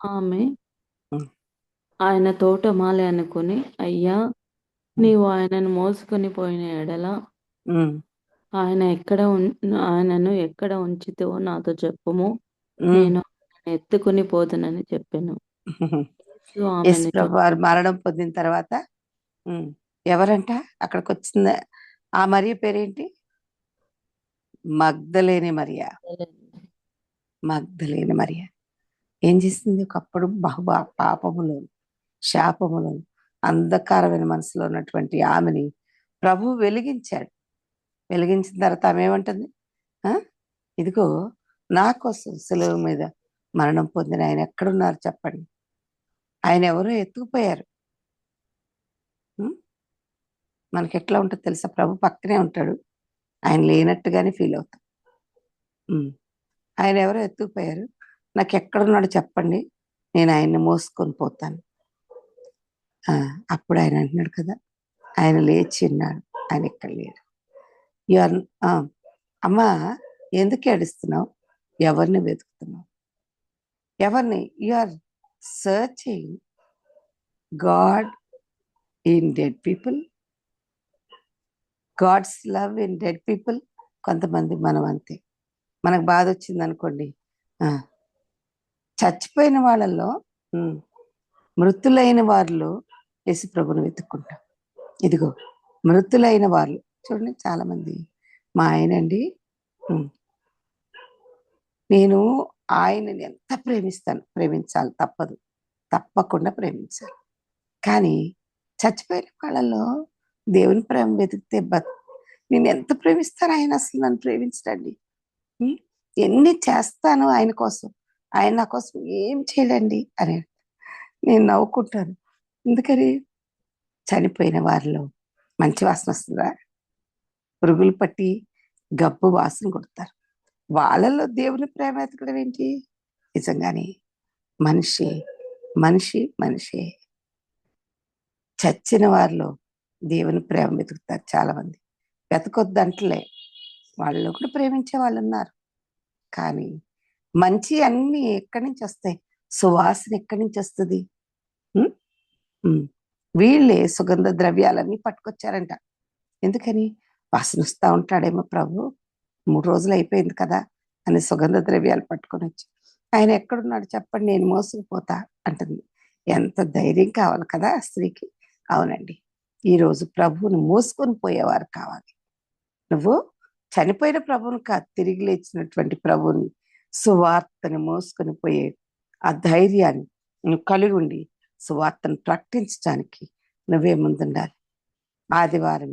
ఆమె ఆయన తోటమాలి అనుకుని, అయ్యా నీవు ఆయనను మోసుకొని పోయిన ఎడల ఆయనను ఎక్కడ ఉంచితివో నాతో చెప్పుము, నేను ఎత్తుకుని పోదునని చెప్పాను. వారు మరణం పొందిన తర్వాత ఎవరంట అక్కడికి వచ్చింది? ఆ మరియ పేరేంటి? మగ్దలేని మరియ. ఏం చేసింది? ఒకప్పుడు పాపములో, శాపములో, అంధకారమైన మనసులో ఉన్నటువంటి ఆమెని ప్రభు వెలిగించాడు. వెలిగించిన తర్వాత ఆమె ఏమంటుంది? ఇదిగో నా కోసం సులువ మీద మరణం పొందిన ఆయన ఎక్కడున్నారు చెప్పండి. ఆయన ఎవరో ఎత్తుకుపోయారు. మనకి ఎట్లా ఉంటుంది తెలుసా? ప్రభు పక్కనే ఉంటాడు, ఆయన లేనట్టుగానే ఫీల్ అవుతాం. ఆయన ఎవరో ఎత్తుకుపోయారు, నాకు ఎక్కడున్నాడు చెప్పండి, నేను ఆయన్ని మోసుకొని పోతాను. అప్పుడు ఆయన అంటున్నాడు కదా, ఆయన లేచి ఉన్నాడు, ఆయన ఎక్కడ లేడు. అమ్మా ఎందుకు ఏడుస్తున్నావు? ఎవరిని వెతుకుతున్నావు? ఎవరిని? You are searching God in dead people, God's love in dead people. కొంతమంది మనం అంతే, మనకు బాధ వచ్చింది అనుకోండి, చచ్చిపోయిన వాళ్ళల్లో, మృతులైన వారిలో యేసు ప్రభుని వెతుక్కుంటాం. ఇదిగో మృతులైన వాళ్ళు చూడండి, చాలా మంది. మా ఆయనండి, నేను ఆయనని ఎంత ప్రేమించాలి, తప్పకుండా ప్రేమించాలి. కానీ చచ్చిపోయిన వాళ్ళలో దేవుని ప్రేమ వెతికితే నేను ఎంత ప్రేమిస్తాను? ఆయన అసలు నన్ను ప్రేమించడండి. ఎన్ని చేస్తాను ఆయన కోసం, ఆయన నా కోసం ఏం చేయడండి అని నేను నవ్వుకుంటాను. ఎందుకని? చనిపోయిన వారిలో మంచి వాసన వస్తుందా? పురుగులు పట్టి గబ్బు వాసన కొడతారు. వాళ్ళలో దేవుని ప్రేమ వెతకడం ఏంటి? నిజంగానే మనిషి చచ్చిన వారిలో దేవుని ప్రేమ వెతుకుతారు చాలా మంది. వెతకొద్దంటలే, వాళ్ళు కూడా ప్రేమించే వాళ్ళు ఉన్నారు. కానీ మంచి అన్ని ఎక్కడి నుంచి వస్తాయి? సువాసన ఎక్కడి నుంచి వస్తుంది? ఉం? ఉం. వీళ్ళే సుగంధ ద్రవ్యాలన్నీ పట్టుకొచ్చారంట. ఎందుకని? వాసన వస్తా ఉంటాడేమో ప్రభు, 3 రోజులు అయిపోయింది కదా అని సుగంధ ద్రవ్యాలు పట్టుకొని వచ్చి, ఆయన ఎక్కడున్నాడు చెప్పండి, నేను మోసుకుపోతా అంటుంది. ఎంత ధైర్యం కావాలి కదా ఆ స్త్రీకి. అవునండి, ఈరోజు ప్రభువుని మోసుకొని పోయేవారు కావాలి. నువ్వు చనిపోయిన ప్రభువుని కాదు, తిరిగి లేచినటువంటి ప్రభువుని, సువార్తని మోసుకొని పోయే ఆ ధైర్యాన్ని నువ్వు కలిగి ఉండి సువార్తను ప్రకటించడానికి నువ్వే ముందుండాలి. ఆదివారం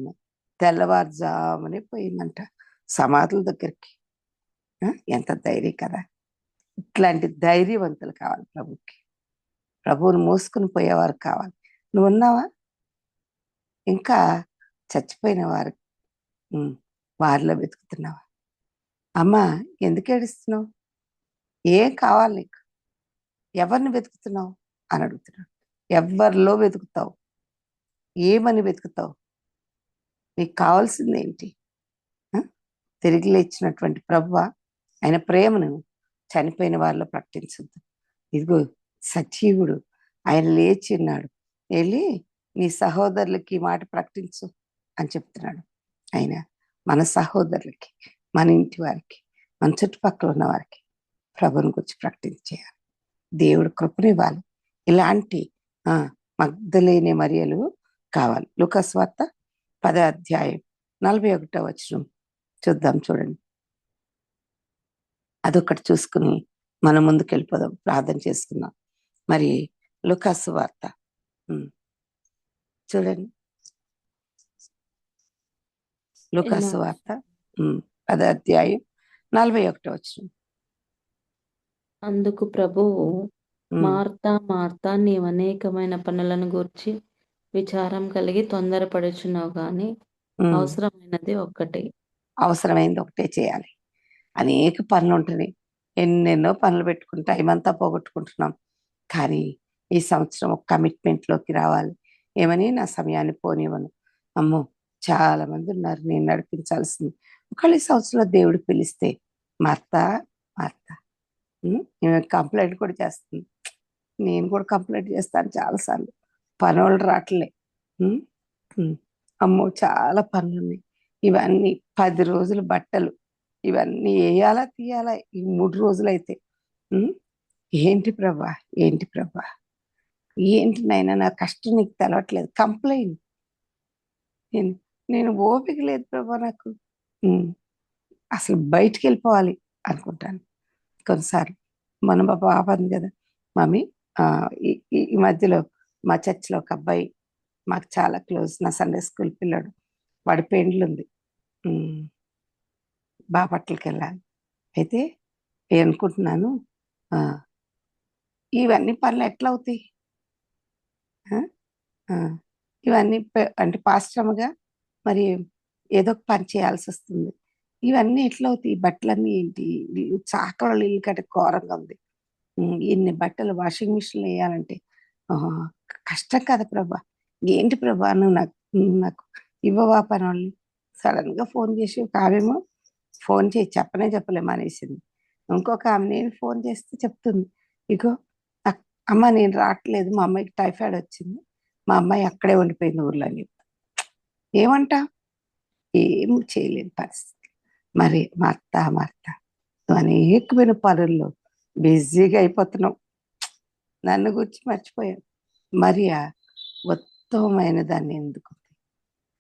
తెల్లవారుజామునే పోయిందంట సమాధుల దగ్గరికి. ఎంత ధైర్యం కదా! ఇట్లాంటి ధైర్యవంతులు కావాలి ప్రభుకి. ప్రభువుని మోసుకుని పోయేవారు కావాలి. నువ్వు ఉన్నావా? ఇంకా చచ్చిపోయిన వారు వారిలో వెతుకుతున్నావా? అమ్మా, ఎందుకు ఏడుస్తున్నావు? ఏం కావాలి నీకు? ఎవరిని వెతుకుతున్నావు అని అడుగుతున్నాడు. ఎవరిలో వెతుకుతావు? ఏమని వెతుకుతావు? నీకు కావాల్సింది ఏంటి? తిరిగి లేచినటువంటి ప్రభువా, ఆయన ప్రేమను చనిపోయిన వారిలో ప్రకటించద్దు. ఇదిగో సజీవుడు, ఆయన లేచి ఉన్నాడు, వెళ్ళి నీ సహోదరులకి ఈ మాట ప్రకటించు అని చెప్తున్నాడు. ఆయన మన సహోదరులకి, మన ఇంటి వారికి, మన చుట్టుపక్కల ఉన్న వారికి ప్రభుని గురించి ప్రకటించేయాలి. దేవుడు కృపనివ్వాలి. ఇలాంటి మగ్దలేని మరియలు కావాలి. లూకా సువార్త 10వ అధ్యాయం 41వ వచనం చూద్దాం. చూడండి, అదొకటి చూసుకుని మనం ముందుకు వెళ్ళిపోదాం, ప్రార్థన చేసుకుందాం. మరి లూకా సువార్త చూడండి, లూకా సువార్త 10వ అధ్యాయం 41వ వచనం. అందుకు ప్రభువు, మార్తా మార్తా, నీవు అనేకమైన పనులను గూర్చి విచారం కలిగి తొందరపడుచున్నావు, గాని అవసరమైనది ఒక్కటే. అవసరమైంది ఒకటే చేయాలి. అనేక పనులు ఉంటుంది, ఎన్నెన్నో పనులు పెట్టుకుని టైం అంతా పోగొట్టుకుంటున్నాం. కానీ ఈ సంవత్సరం ఒక కమిట్మెంట్లోకి రావాలి. ఏమని? నా సమయాన్ని పోనివ్వను. అమ్మో, చాలా మంది ఉన్నారు నేను నడిపించాల్సింది. ఒకవేళ ఈ సంవత్సరంలో దేవుడు పిలిస్తే మార్తా మార్తా, కంప్లైంట్ కూడా చేస్తుంది. నేను కూడా కంప్లైంట్ చేస్తాను చాలాసార్లు, పనులు రావట్లే. అమ్మో, చాలా పనులు ఉన్నాయి. ఇవన్నీ 10 రోజులు బట్టలు, ఇవన్నీ వేయాలా తీయాలా ఈ 3 రోజులైతే. ఏంటి ప్రభా, ఏంటి ప్రభా, ఏంటి నాయనా, నా కష్టం నీకు తెలవట్లేదు. కంప్లైంట్. నేను ఓపిక లేదు ప్రభా నాకు, అసలు బయటికి వెళ్ళిపోవాలి అనుకుంటాను కొన్నిసార్లు. మన పాప అంది కదా, మమ్మీ ఈ మధ్యలో మా చర్చిలో ఒక అబ్బాయి మాకు చాలా క్లోజ్, నా సండే స్కూల్ పిల్లాడు, వాడి పెండ్లు ఉంది, బాపట్లకి వెళ్ళాలి. అయితే అనుకుంటున్నాను, ఇవన్నీ పనులు ఎట్లా అవుతాయి? ఇవన్నీ అంటే పాస్టర్గా మరి ఏదో ఒక పని చేయాల్సి వస్తుంది. ఇవన్నీ ఎట్లా అవుతాయి? బట్టలన్నీ ఏంటి, చాకలు ఇల్లు కట్టే ఘోరంగా ఉంది. ఇన్ని బట్టలు వాషింగ్ మిషన్లో వేయాలంటే కష్టం కదా ప్రభా. ఏంటి ప్రభా, నువ్వు నాకు ఇవ్వవా పని వాళ్ళని? సడన్ గా ఫోన్ చేసి ఒక ఆమెమో ఫోన్ చేసి చెప్పలేము అనేసింది. ఇంకొక ఆమె నేను ఫోన్ చేస్తే చెప్తుంది, ఇగో అమ్మ నేను రావట్లేదు, మా అమ్మాయికి టైఫాయిడ్ వచ్చింది, మా అమ్మాయి అక్కడే ఉండిపోయింది ఊర్లో అని చెప్తా. ఏమంటా? ఏం చేయలేని పరిస్థితి. మరి మార్తా నువ్వు అనేకమైన పనుల్లో బిజీగా అయిపోతున్నావు, నన్ను గురించి మర్చిపోయాను. మరియా ఉత్తమమైన దాన్ని ఎందుకుంది,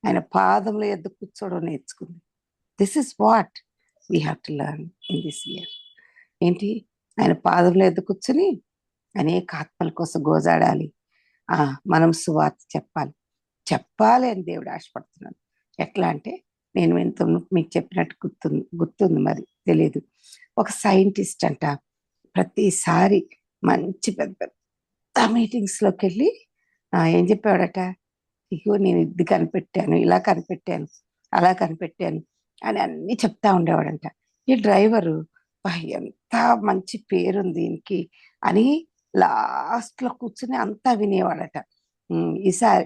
ఆయన పాదంలో ఎద్దు కూర్చోవడం నేర్చుకుంది. This is what we have to learn in this year. ఏంటి? ఆయన పాదంలో ఎద్దు కూర్చుని అనేక ఆత్మల కోసం గోజాడాలి. మనం సువార్త చెప్పాలి అని దేవుడు ఆశపడుతున్నాడు. ఎట్లా అంటే, నేను ఎంతో మీకు చెప్పినట్టు గుర్తుంది మరి తెలియదు, ఒక సైంటిస్ట్ అంట ప్రతిసారి మంచి పెద్ద పెద్ద మీటింగ్స్లోకి వెళ్ళి ఏం చెప్పాడట, ఇగో నేను ఇది కనిపెట్టాను, ఇలా కనిపెట్టాను, అలా కనిపెట్టాను అని అన్ని చెప్తా ఉండేవాడంట. ఈ డ్రైవరు ఎంత మంచి పేరుంది దీనికి అని లాస్ట్లో కూర్చుని అంతా వినేవాడట. ఈసారి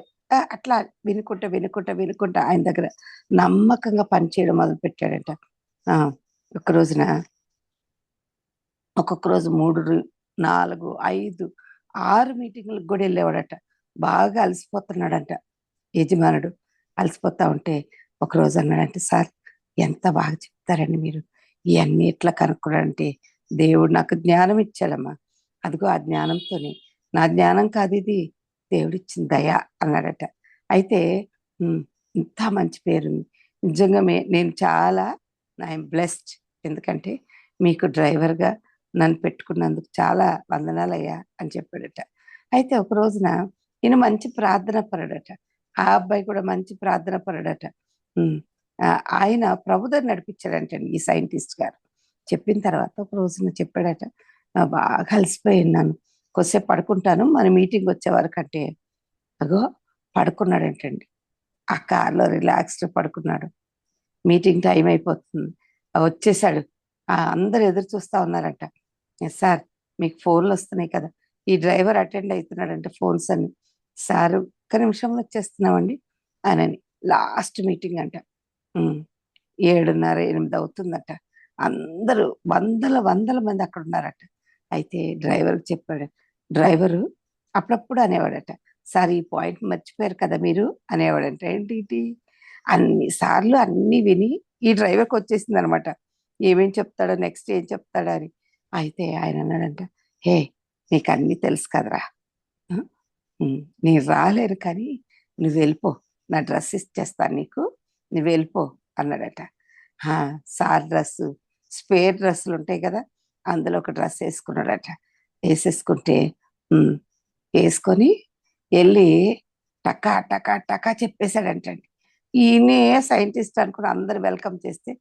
అట్లా వినుకుంటా వినుకుంటా వినుకుంటా ఆయన దగ్గర నమ్మకంగా పనిచేయడం మొదలు పెట్టాడట. ఒక రోజున ఒక్కొక్క రోజు 3, 4, 5, 6 మీటింగులకు కూడా వెళ్ళేవాడట. బాగా అలసిపోతున్నాడంట యజమానుడు. అలసిపోతా ఉంటే ఒకరోజు అన్నాడంటే, సార్ ఎంత బాగా చెప్తారండి మీరు, ఇవన్నీ ఎట్లా కనుక్కున్నాడంటే, దేవుడు నాకు జ్ఞానం ఇచ్చాడమ్మా, అదిగో ఆ జ్ఞానంతోనే, నా జ్ఞానం కాదు ఇది, దేవుడిచ్చిన దయ అన్నాడట. అయితే ఇంత మంచి పేరుంది నిజంగా. నేను చాలా ఐఎమ్ బ్లెస్డ్, ఎందుకంటే మీకు డ్రైవర్గా నన్ను పెట్టుకున్నందుకు చాలా వందనాలయ్యా అని చెప్పాడట. అయితే ఒక రోజున ఈయన మంచి ప్రార్థన పరుడట. ఆ అబ్బాయి కూడా మంచి ప్రార్థన పరుడట. ఆయన ప్రభుదని నడిపించాడంటండి ఈ సైంటిస్ట్ గారు. చెప్పిన తర్వాత ఒక రోజున చెప్పాడట, బాగా అలసిపోయి ఉన్నాను, కొద్దిసేపు పడుకుంటాను, మన మీటింగ్ వచ్చే వరకు అంటే, అగో పడుకున్నాడంటండి. ఆ కార్లో రిలాక్స్డ్ పడుకున్నాడు. మీటింగ్ టైం అయిపోతుంది, వచ్చేసాడు. అందరు ఎదురు చూస్తా ఉన్నారట. సార్ మీకు ఫోన్లు వస్తున్నాయి కదా, ఈ డ్రైవర్ అటెండ్ అవుతున్నాడంటే ఫోన్స్ అని. సార్ ఒక్క నిమిషంలో వచ్చేస్తున్నామండి అని. లాస్ట్ మీటింగ్ అంట, 7:30, 8 అవుతుందట. అందరూ వందల మంది అక్కడ ఉన్నారట. అయితే డ్రైవర్కి చెప్పాడు. డ్రైవరు అప్పుడప్పుడు అనేవాడట, సార్ ఈ పాయింట్ మర్చిపోయారు కదా మీరు అనేవాడంట. ఏంటి అన్ని సార్లు అన్ని విని ఈ డ్రైవర్కి వచ్చేసింది అనమాట, ఏమేం చెప్తాడో, నెక్స్ట్ ఏం చెప్తాడో అని. అయితే ఆయన అన్నాడంట, హే నీకు అన్నీ తెలుసు కదరా, నేను రాలేను కానీ నువ్వు వెళ్ళిపో, నా డ్రెస్ ఇచ్చేస్తాను నీకు, నువ్వు వెళ్ళిపో అన్నాడట. సార్ డ్రెస్సు, స్పేర్ డ్రెస్సులు ఉంటాయి కదా, అందులో ఒక డ్రెస్ వేసుకున్నాడట. వేసేసుకుంటే వేసుకొని వెళ్ళి టకా టకా టకా చెప్పేశాడంటండి. ఈయనే సైంటిస్ట్ అనుకుని అందరు వెల్కమ్ చేస్తే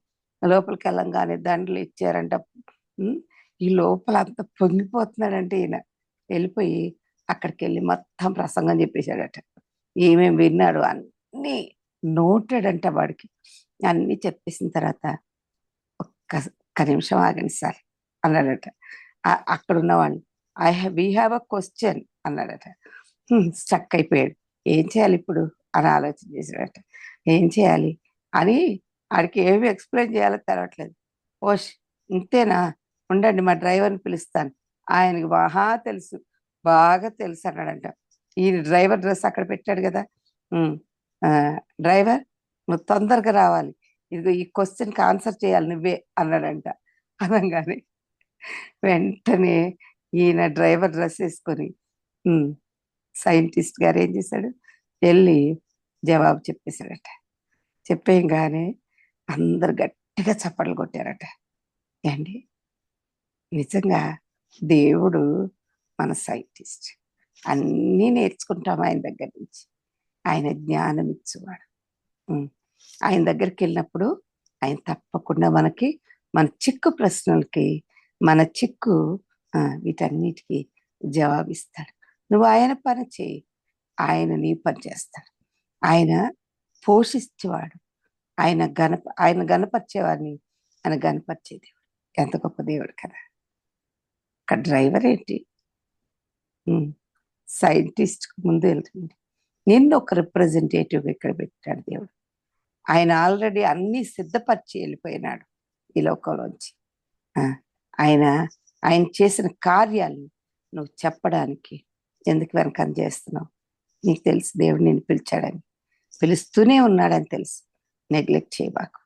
లోపలికి వెళ్ళంగానే దండలు ఇచ్చారంట. ఈ లోపల అంత పొంగిపోతున్నాడంటే ఈయన. వెళ్ళిపోయి అక్కడికి వెళ్ళి మొత్తం ప్రసంగం చెప్పేశాడట. ఏమేమి విన్నాడు అన్నీ నోటెడ్ అంట వాడికి. అన్నీ చెప్పేసిన తర్వాత ఒక్క నిమిషం ఆగండి సార్ అన్నాడట. అక్కడ ఉన్నవాళ్ళు వీ హ్యావ్ అ క్వశ్చన్ అన్నాడట. స్ట్రక్ అయిపోయాడు. ఏం చేయాలి ఇప్పుడు అని ఆలోచన చేశాడట. ఏం చేయాలి అని ఆడికి ఏమి ఎక్స్ప్లెయిన్ చేయాలో తెలవట్లేదు. ఓష్ ఇంతేనా, ఉండండి మా డ్రైవర్ని పిలుస్తాను, ఆయనకి తెలుసు, బాగా తెలుసు అన్నాడంట. ఈ డ్రైవర్ డ్రెస్ అక్కడ పెట్టాడు కదా, డ్రైవర్ నువ్వు తొందరగా రావాలి, ఇదిగో ఈ క్వశ్చన్కి ఆన్సర్ చేయాలి నువ్వే అన్నాడంట. అనగానే వెంటనే ఈయన డ్రైవర్ డ్రెస్ వేసుకొని సైంటిస్ట్ గారు ఏం చేశాడు, వెళ్ళి జవాబు చెప్పేశాడట. చెప్పేయంగానే అందరు గట్టిగా చప్పట్లు కొట్టారట. ఏండి నిజంగా దేవుడు మన సైంటిస్ట్, అన్నీ నేర్చుకుంటాం ఆయన దగ్గర నుంచి. ఆయన జ్ఞానం ఇచ్చేవాడు. ఆయన దగ్గరికి వెళ్ళినప్పుడు ఆయన తప్పకుండా మనకి మన చిక్కు ప్రశ్నలకి, మన చిక్కు వీటన్నిటికీ జవాబిస్తాడు. నువ్వు ఆయన పని చేయి, ఆయన నీ పని చేస్తాడు. ఆయన పోషించేవాడు, ఆయన గణపరిచేవాడిని ఆయన గణపరిచే దేవుడు. ఎంత గొప్ప దేవుడు కదా. ఒక డ్రైవర్ ఏంటి, సైంటిస్ట్ ముందు వెళ్తుంది, నిన్ను ఒక రిప్రజెంటేటివ్గా ఇక్కడ పెట్టాడు దేవుడు. ఆయన ఆల్రెడీ అన్ని సిద్ధపరిచి వెళ్ళిపోయినాడు ఈ లోకంలోంచి. ఆయన చేసిన కార్యాలు నువ్వు చెప్పడానికి ఎందుకు వెనకం చేస్తున్నావు? నీకు తెలుసు దేవుడు నిన్ను పిలిచాడని, పిలుస్తూనే ఉన్నాడని తెలుసు. నెగ్లెక్ట్ చేయబాకు.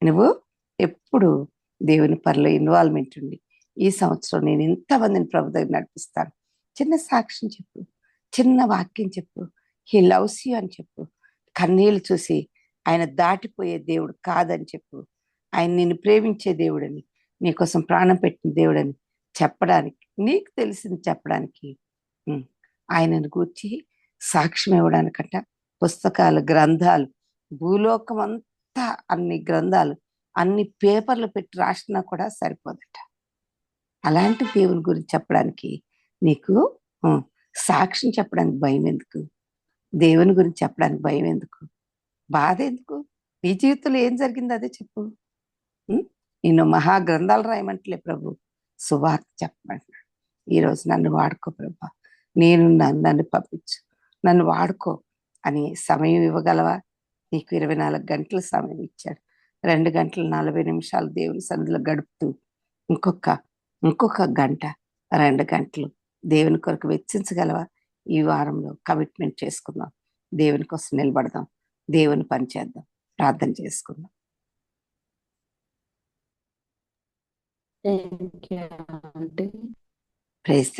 నువ్వు ఎప్పుడు దేవుని పనిలో ఇన్వాల్వ్మెంట్ ఉండి, ఈ సంవత్సరం నేను ఇంతమందిని ప్రభు దగ్గర నడిపిస్తాను, చిన్న సాక్ష్యం చెప్పు, చిన్న వాక్యం చెప్పు, హీ లవ్స్ యూ అని చెప్పు. కన్నీళ్ళు చూసి ఆయన దాటిపోయే దేవుడు కాదని చెప్పు. ఆయన నిన్ను ప్రేమించే దేవుడని, నీకోసం ప్రాణం పెట్టిన దేవుడని చెప్పడానికి, నీకు తెలిసింది చెప్పడానికి, ఆయనను గూర్చి సాక్ష్యం ఇవ్వడానికంట పుస్తకాలు, గ్రంథాలు, భూలోకం అంతా అన్ని గ్రంథాలు, అన్ని పేపర్లు పెట్టి రాసినా కూడా సరిపోదట. అలాంటి దేవుని గురించి చెప్పడానికి నీకు సాక్ష్యం చెప్పడానికి భయం ఎందుకు? దేవుని గురించి చెప్పడానికి భయం ఎందుకు? బాధ ఎందుకు? నీ జీవితంలో ఏం జరిగిందో అదే చెప్పు. నిన్ను మహాగ్రంథాలు రాయమంటలే ప్రభు, సువార్త చెప్పమంటున్నాడు. ఈరోజు నన్ను వాడుకో ప్రభు, నన్ను పంపించు, నన్ను వాడుకో. అని సమయం ఇవ్వగలవా? నీకు 24 గంటల సమయం ఇచ్చాడు. 2 గంటలు 40 నిమిషాలు దేవుని సన్నిధిలో గడుపుతూ ఇంకొక గంట 2 గంటలు దేవుని కొరకు వెచ్చించగలవా? ఈ వారంలో కమిట్మెంట్ చేసుకుందాం. దేవుని కోసం నిలబడదాం. దేవుని పని చేద్దాం. ప్రార్థన చేసుకుందాం. Thank you aunty. ప్రైజ్